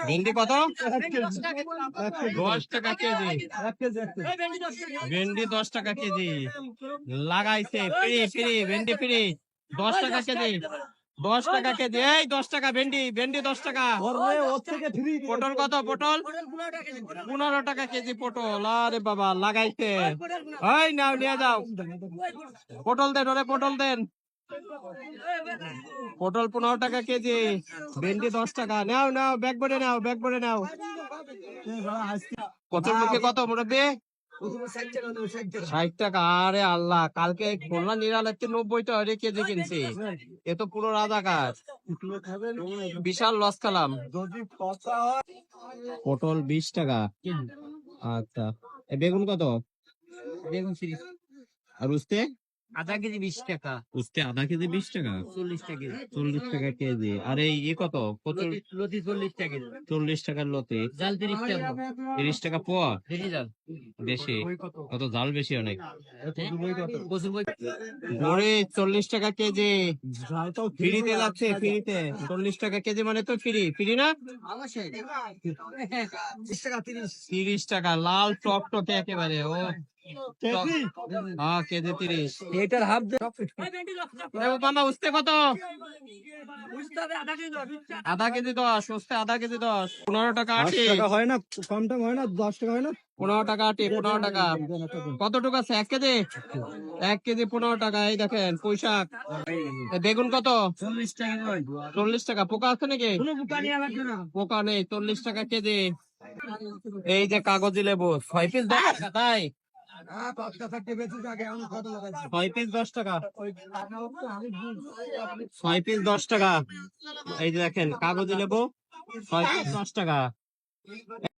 ভেন্ডি কত? 10 টাকা কেজি। ভেন্ডি 10 টাকা কেজি লাগাইছে। ফ্রি ফ্রি ভেন্ডি ফ্রি 10 টাকা কেজি। 10 টাকা কেজি। এই 10 টাকা ভেন্ডি, ভেন্ডি 10 টাকা। পটল কত? পটল 15 টাকা কেজি পটল। আরে বাবা লাগাইছে। এই নাও নিয়ে যাও। পটল দেন ওরে, পটল দেন। পটল 15 টাকা কেজি, ভেন্ডি 10 টাকা। নাও নাও, ব্যাগ ভরে নাও, ব্যাগ ভরে নাও। কচুর মুখে কত মুরব্বী? 60 টাকা। আরে আল্লাহ, কালকে খুলনা নিরালাতে 90 টাকা কেজি কিনছি। এ তো পুরো রাজাকার, বিশাল লস খালাম। পটল 20 টাকা। আচ্ছা, বেগুন কত? বেগুন 30। আর উস্তে? আধা কেজি 20 টাকা। উস্তে আধা কেজি 20 টাকা। 40 টাকা। 40 টাকা কেজি। আর এই কত? কচুর লতি 40 টাকা। 40 টাকার লতি। জাল 30 টাকা। 30 টাকা পোয়া। বেশি জাল। বেশি কত? জাল বেশি অনেক। বড়ি 40 টাকা কেজি। ফ্রিতে যাচ্ছে, ফ্রিতে 40 টাকা কেজি মানে তো ফ্রি, ফ্রি না? 30 টাকা লাল টকটকে একেবারে। ও হ্যাঁ, কেজি 30। এটার হাফ মামা উস্তে কত? আধা কেজি 10। উস্তে আধা কেজি 10। 15 টাকা 80 হয় না, কম দাম হয় না, 10 টাকা হয় না। 15 টাকা 80। 15 টাকা কতটুকু আছে? 1 কেজি। 1 কেজি 15 টাকা। এই দেখেন পুঁইশাক। বেগুন কত? 40 টাকা। 40 টাকা। পোকা আছে নাকি? পোকা নেই। 40 টাকা কেজি। এই যে কাগজি লেবু 6 পিস 10 টাকা। তাই 6 পিস 10 টাকা। 6 পিস 10 টাকা। এই যে দেখেন কাগজি লেবু 6 পিস 10 টাকা।